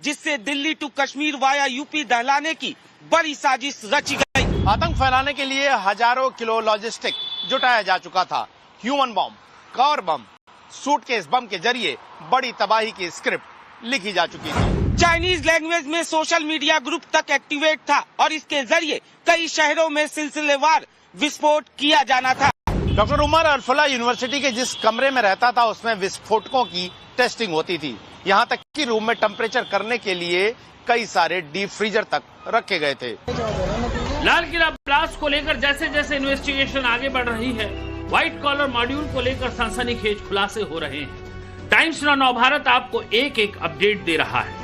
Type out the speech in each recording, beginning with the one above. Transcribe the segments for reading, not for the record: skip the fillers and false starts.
जिससे Delhi to Kashmir via UP दहलाने की बड़ी साजिश रची गई। आतंक फैलाने के लिए हजारों किलो लॉजिस्टिक जुटाया जा चुका था। ह्यूमन बम, कार बम, सूटकेस बम के जरिए बड़ी तबाही की स्क्रिप्ट लिखी जा चुकी थी। चाइनीज लैंग्वेज में सोशल मीडिया ग्रुप तक एक्टिवेट था और इसके जरिए कई शहरों में सिलसिलेवार विस्फोट किया जाना था। डॉक्टर उमर अल-फलाह यूनिवर्सिटी के जिस कमरे में रहता था उसमें विस्फोटकों की टेस्टिंग होती थी। यहाँ तक कि रूम में टेम्परेचर करने के लिए कई सारे डीप फ्रीजर तक रखे गए थे। लाल किला ब्लास्ट को लेकर जैसे जैसे इन्वेस्टिगेशन आगे बढ़ रही है, व्हाइट कॉलर मॉड्यूल को लेकर सनसनीखेज खुलासे हो रहे हैं। टाइम्स नाउ भारत आपको एक एक अपडेट दे रहा है।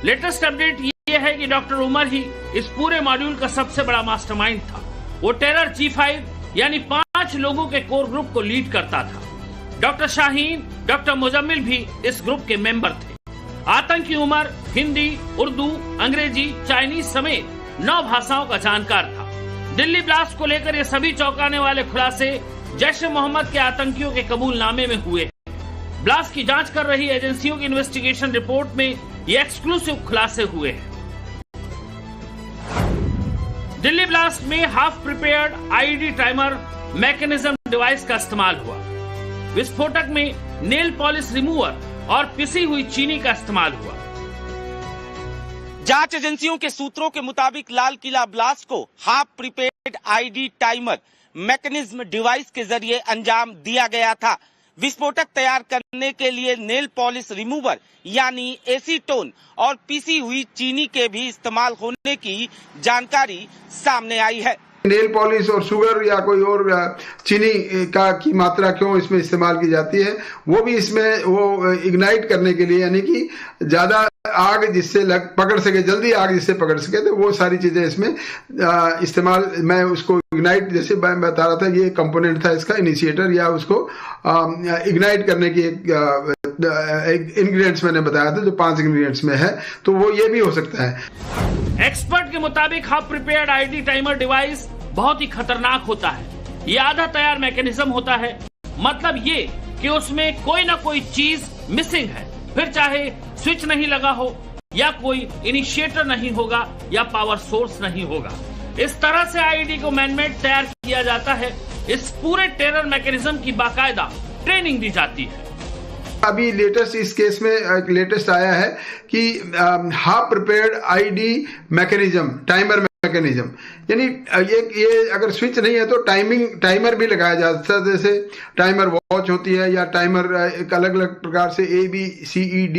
लेटेस्ट अपडेट ये है कि डॉक्टर उमर ही इस पूरे मॉड्यूल का सबसे बड़ा मास्टरमाइंड था। वो टेरर G5 यानी 5 लोगों के कोर ग्रुप को लीड करता था। डॉक्टर शाहीन, डॉक्टर मुजम्मिल भी इस ग्रुप के मेंबर थे। आतंकी उमर हिंदी, उर्दू, अंग्रेजी, चाइनीज समेत 9 भाषाओं का जानकार था। दिल्ली ब्लास्ट को लेकर ये सभी चौंकाने वाले खुलासे जैश-ए-मोहम्मद के आतंकियों के कबूलनामे में हुए। ब्लास्ट की जांच कर रही एजेंसियों की इन्वेस्टिगेशन रिपोर्ट में ये एक्सक्लूसिव खुलासे हुए हैं। दिल्ली ब्लास्ट में half prepared IED timer mechanism device का इस्तेमाल हुआ। विस्फोटक में नेल पॉलिश रिमूवर और पिसी हुई चीनी का इस्तेमाल हुआ। जांच एजेंसियों के सूत्रों के मुताबिक लाल किला ब्लास्ट को half prepaid ID timer mechanism device के जरिए अंजाम दिया गया था। विस्फोटक तैयार करने के लिए नेल पॉलिश रिमूवर यानी एसीटोन और पिसी हुई चीनी के भी इस्तेमाल होने की जानकारी सामने आई है। नेल पॉलिश और शुगर या कोई और चीनी की मात्रा क्यों इसमें इस्तेमाल की जाती है, वो भी इसमें वो इग्नाइट करने के लिए, यानी कि ज्यादा आग जिससे पकड़ सके, जल्दी आग जिससे पकड़ सके, तो वो सारी चीजें इसमें इस्तेमाल। मैं उसको इग्नाइट, जैसे मैं बता रहा था, ये कंपोनेंट था इसका, इनिशिएटर या उसको इग्नाइट करने की एक इंग्रेडिएंट्स मैंने बताया था जो 5 इंग्रेडिएंट्स में है, तो वो ये भी हो सकता है। एक्सपर्ट के मुताबिक half prepared ID timer device बहुत ही खतरनाक होता है। ये आधा तैयार मैकेनिज्म होता है, मतलब ये कि उसमें कोई ना कोई चीज मिसिंग है, फिर चाहे स्विच नहीं लगा हो या कोई इनिशिएटर नहीं होगा या पावर सोर्स नहीं होगा। इस तरह से आईडी को मैनमेड तैयार किया जाता है। इस पूरे टेरर मैकेनिज्म की बाकायदा ट्रेनिंग दी जाती है। अभी लेटेस्ट इस केस में एक लेटेस्ट आया है कि half prepared ID mechanism, timer mechanism, यानी ये अगर स्विच नहीं है तो टाइमर भी लगाया जा सकता है। जैसे टाइमर वॉच होती है या टाइमर एक अलग अलग प्रकार से ABCED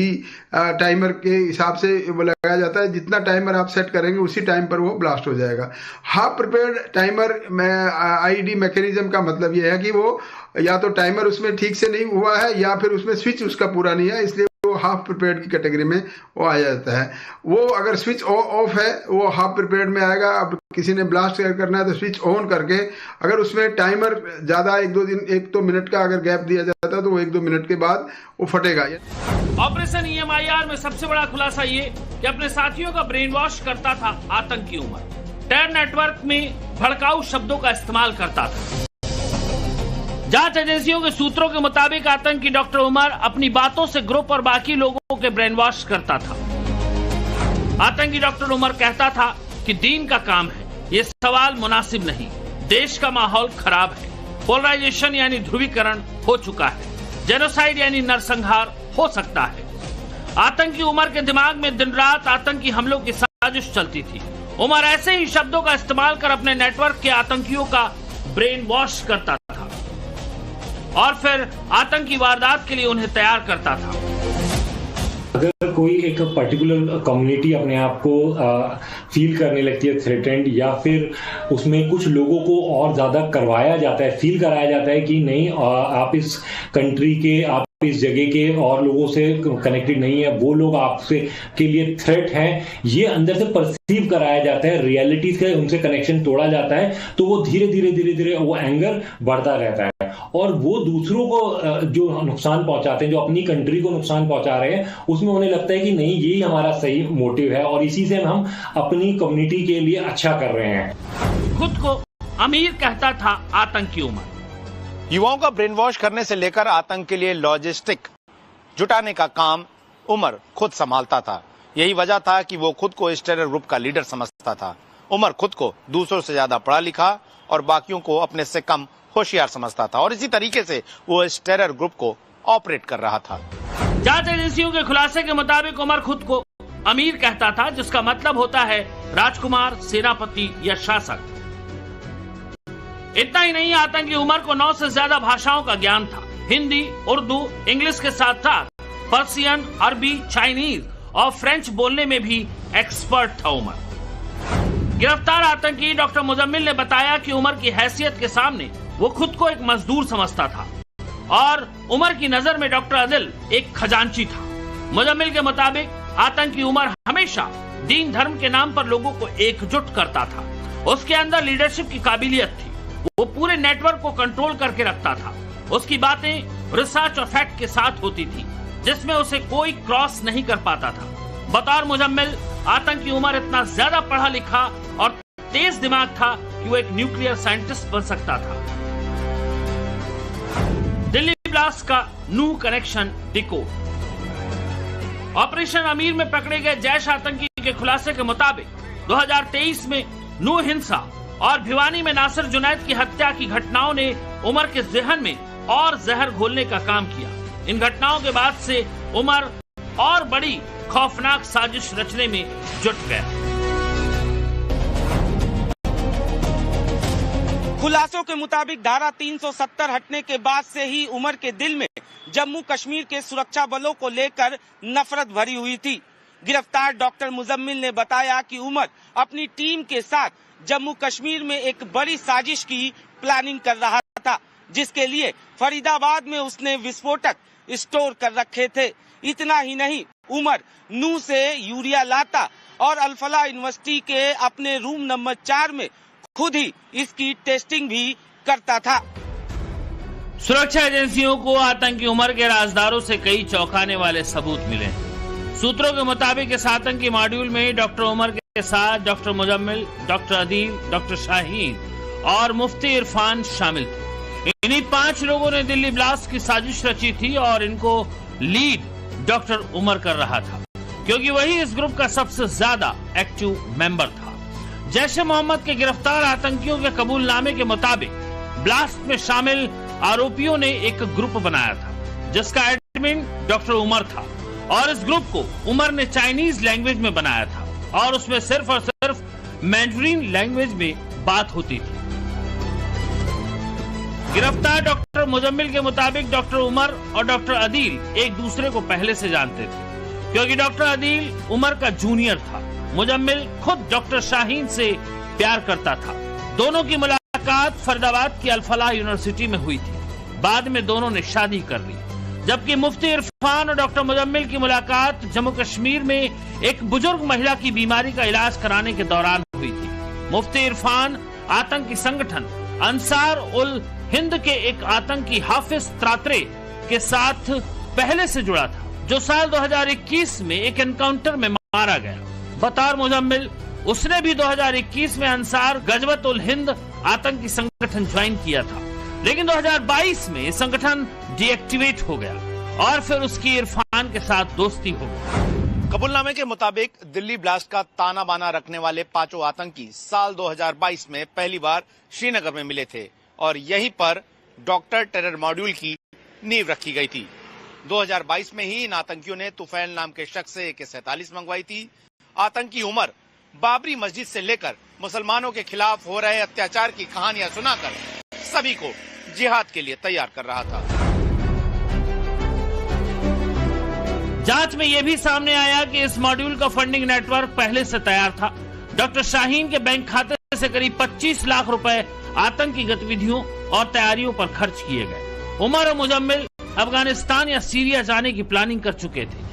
टाइमर के हिसाब से वो लगाया जाता है। जितना टाइमर आप सेट करेंगे उसी टाइम पर वो ब्लास्ट हो जाएगा। हाफ प्रिपेयर्ड टाइमर में आईडी मैकेनिज्म का मतलब ये है कि वो या तो टाइमर उसमें ठीक से नहीं हुआ है या फिर उसमें स्विच उसका पूरा नहीं है, इसलिए वो हाफ प्रिपेयर्ड की कैटेगरी में वो आ जाता है। वो अगर स्विच ऑफ है वो हाफ प्रिपेयर्ड में आएगा। अब किसी ने ब्लास्ट करना है तो स्विच ऑन करके, अगर उसमें टाइमर ज्यादा 1-2 मिनट का अगर गैप दिया जाता है तो वो 1-2 मिनट के बाद वो फटेगा। ऑपरेशन EMIR में सबसे बड़ा खुलासा ये कि अपने साथियों का ब्रेन वॉश करता था आतंकी उमर। टेरर नेटवर्क में भड़काऊ शब्दों का इस्तेमाल करता था। जांच एजेंसियों के सूत्रों के मुताबिक आतंकी डॉक्टर उमर अपनी बातों से ग्रुप और बाकी लोगों के ब्रेन वॉश करता था। आतंकी डॉक्टर उमर कहता था कि दीन का काम है, ये सवाल मुनासिब नहीं, देश का माहौल खराब है, पोलराइजेशन यानी ध्रुवीकरण हो चुका है, जेनोसाइड यानी नरसंहार हो सकता है। आतंकी उमर के दिमाग में दिन रात आतंकी हमलों की साजिश चलती थी। उमर ऐसे ही शब्दों का इस्तेमाल कर अपने नेटवर्क के आतंकियों का ब्रेन वॉश करता था और फिर आतंकी वारदात के लिए उन्हें तैयार करता था। अगर कोई एक पर्टिकुलर कम्युनिटी अपने आप को फील करने लगती है थ्रेटेंड, या फिर उसमें कुछ लोगों को और ज्यादा करवाया जाता है, फील कराया जाता है कि नहीं आप इस कंट्री के, आप इस जगह के और लोगों से कनेक्टेड नहीं है, वो लोग आपसे के लिए थ्रेट हैं, ये अंदर से परसीव कराया जाता है, रियलिटी से उनसे कनेक्शन तोड़ा जाता है, तो वो धीरे धीरे वो एंगर बढ़ता रहता है और वो दूसरों को जो नुकसान पहुंचाते हैं, जो अपनी कंट्री को नुकसान पहुंचा रहे हैं, उसमें उन्हें लगता है कि नहीं यही हमारा सही मोटिव है और इसी से हम अपनी कम्युनिटी के लिए अच्छा कर रहे हैं। खुद को अमीर कहता था आतंकी उमर। युवाओं का ब्रेन वॉश करने से लेकर आतंक के लिए लॉजिस्टिक जुटाने का काम उमर खुद संभालता था। यही वजह था कि वो खुद को इस टेरर ग्रुप का लीडर समझता था। उमर खुद को दूसरों से ज्यादा पढ़ा लिखा और बाकियों को अपने से कम होशियार समझता था और इसी तरीके से वो इस टेरर ग्रुप को ऑपरेट कर रहा था। जांच एजेंसियों के खुलासे के मुताबिक उमर खुद को अमीर कहता था, जिसका मतलब होता है राजकुमार, सेनापति या शासक। इतना ही नहीं, आतंकी उमर को 9 से ज्यादा भाषाओं का ज्ञान था। हिंदी, उर्दू, इंग्लिश के साथ साथ पर्सियन, अरबी, चाइनीज और फ्रेंच बोलने में भी एक्सपर्ट था उमर। गिरफ्तार आतंकी डॉक्टर मुजम्मिल ने बताया कि उमर की हैसियत के सामने वो खुद को एक मजदूर समझता था और उमर की नजर में डॉक्टर आदिल एक खजांची था। मुजम्मिल के मुताबिक आतंकी उमर हमेशा दीन धर्म के नाम पर लोगों को एकजुट करता था। उसके अंदर लीडरशिप की काबिलियत थी। वो पूरे नेटवर्क को कंट्रोल करके रखता था। उसकी बातें रिसर्च और फैक्ट के साथ होती थी, जिसमें उसे कोई क्रॉस नहीं कर पाता था। बतौर मुजम्मिल, आतंकी उमर इतना ज्यादा पढ़ा लिखा और तेज दिमाग था कि वो एक न्यूक्लियर साइंटिस्ट बन सकता था। दिल्ली ब्लास्ट का नू कनेक्शन डिकोड। ऑपरेशन अमीर में पकड़े गए जैश आतंकी के खुलासे के मुताबिक 2023 में नू हिंसा और भिवानी में नासिर जुनैद की हत्या की घटनाओं ने उमर के ज़हन में और जहर घोलने का काम किया। इन घटनाओं के बाद से उमर और बड़ी खौफनाक साजिश रचने में जुट गया। खुलासों के मुताबिक धारा 370 हटने के बाद से ही उमर के दिल में जम्मू कश्मीर के सुरक्षा बलों को लेकर नफरत भरी हुई थी। गिरफ्तार डॉक्टर मुजम्मिल ने बताया कि उमर अपनी टीम के साथ जम्मू कश्मीर में एक बड़ी साजिश की प्लानिंग कर रहा था, जिसके लिए फरीदाबाद में उसने विस्फोटक स्टोर कर रखे थे। इतना ही नहीं, उमर नू से यूरिया लाता और अल-फलाह यूनिवर्सिटी के अपने रूम नंबर 4 में खुद ही इसकी टेस्टिंग भी करता था। सुरक्षा एजेंसियों को आतंकी उमर के राजदारों से कई चौंकाने वाले सबूत मिले। सूत्रों के मुताबिक इस आतंकी मॉड्यूल में डॉक्टर उमर के साथ doctor Muzammil, doctor Adeel, doctor Shaheen और मुफ्ती इरफान शामिल थे। इन्हीं 5 लोगों ने दिल्ली ब्लास्ट की साजिश रची थी और इनको लीड डॉक्टर उमर कर रहा था, क्योंकि वही इस ग्रुप का सबसे ज्यादा एक्टिव मेंबर था। जैश ए मोहम्मद के गिरफ्तार आतंकियों के कबूलनामे के मुताबिक ब्लास्ट में शामिल आरोपियों ने एक ग्रुप बनाया था, जिसका एडमिन डॉक्टर उमर था और इस ग्रुप को उमर ने चाइनीज लैंग्वेज में बनाया था और उसमें सिर्फ और सिर्फ मैंड्रीन लैंग्वेज में बात होती थी। गिरफ्तार डॉक्टर मुजम्मिल के मुताबिक डॉक्टर उमर और डॉक्टर अदील एक दूसरे को पहले से जानते थे, क्योंकि डॉक्टर अदील उमर का जूनियर था। मुजम्मिल खुद डॉक्टर शाहीन से प्यार करता था। दोनों की मुलाकात फरीदाबाद की अल-फलाह यूनिवर्सिटी में हुई थी। बाद में दोनों ने शादी कर ली, जबकि मुफ्ती इरफान और डॉक्टर मुजम्मिल की मुलाकात जम्मू कश्मीर में एक बुजुर्ग महिला की बीमारी का इलाज कराने के दौरान हुई थी। मुफ्ती इरफान आतंकी संगठन अंसार उल हिंद के एक आतंकी हाफिज त्रात्रे के साथ पहले से जुड़ा था, जो साल 2021 में एक एनकाउंटर में मारा गया। बतौर मुजम्मिल, उसने भी 2021 में अंसार गजवत उल हिंद आतंकी संगठन ज्वाइन किया था, लेकिन 2022 में संगठन डीएक्टिवेट हो गया और फिर उसकी इरफान के साथ दोस्ती हो गई। कबूलनामे के मुताबिक दिल्ली ब्लास्ट का ताना बाना रखने वाले 5 आतंकी साल 2022 में पहली बार श्रीनगर में मिले थे और यहीं पर डॉक्टर टेरर मॉड्यूल की नींव रखी गई थी। 2022 में ही इन आतंकियों ने तुफैल नाम के शख्स से AK-47 मंगवाई थी। आतंकी उमर बाबरी मस्जिद से लेकर मुसलमानों के खिलाफ हो रहे अत्याचार की कहानियां सुनाकर सभी को जिहाद के लिए तैयार कर रहा था। जांच में यह भी सामने आया कि इस मॉड्यूल का फंडिंग नेटवर्क पहले से तैयार था। डॉक्टर शाहीन के बैंक खाते से करीब 25 लाख रुपए आतंकी गतिविधियों और तैयारियों पर खर्च किए गए। उमर और मुजम्मिल अफगानिस्तान या सीरिया जाने की प्लानिंग कर चुके थे,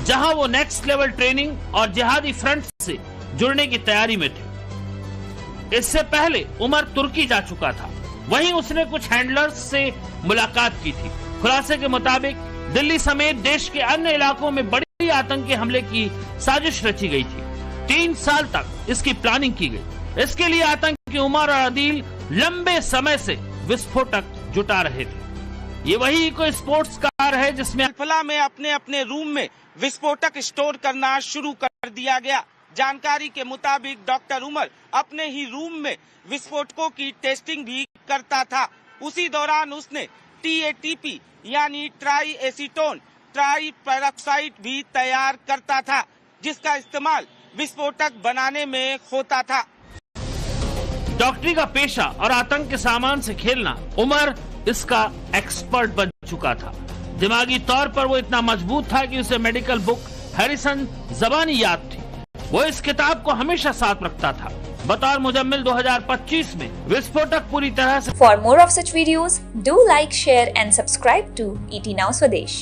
जहां वो नेक्स्ट लेवल ट्रेनिंग और जिहादी फ्रंट से जुड़ने की तैयारी में थे। इससे पहले उमर तुर्की जा चुका था, वहीं उसने कुछ हैंडलर्स से मुलाकात की थी। खुलासे के मुताबिक दिल्ली समेत देश के अन्य इलाकों में बड़ी आतंकी हमले की साजिश रची गई थी। 3 साल तक इसकी प्लानिंग की गई। इसके लिए आतंकी उमर और अदील लंबे समय से विस्फोटक जुटा रहे थे। ये वही इको स्पोर्ट्स का परिवार है जिसमें अल्फला में अपने अपने रूम में विस्फोटक स्टोर करना शुरू कर दिया गया। जानकारी के मुताबिक डॉक्टर उमर अपने ही रूम में विस्फोटकों की टेस्टिंग भी करता था। उसी दौरान उसने TATP यानी ट्राई एसीटोन ट्राई पेरोक्साइड भी तैयार करता था, जिसका इस्तेमाल विस्फोटक बनाने में होता था। डॉक्टरी का पेशा और आतंक के सामान से खेलना, उमर इसका एक्सपर्ट बन चुका था। दिमागी तौर पर वो इतना मजबूत था कि उसे मेडिकल बुक हैरिसन ज़बानी याद थी। वो इस किताब को हमेशा साथ रखता था। बतौर मुजम्मिल 2025 में विस्फोटक पूरी तरह से। For more of such videos, do like, share and subscribe to ET Now Swadesh.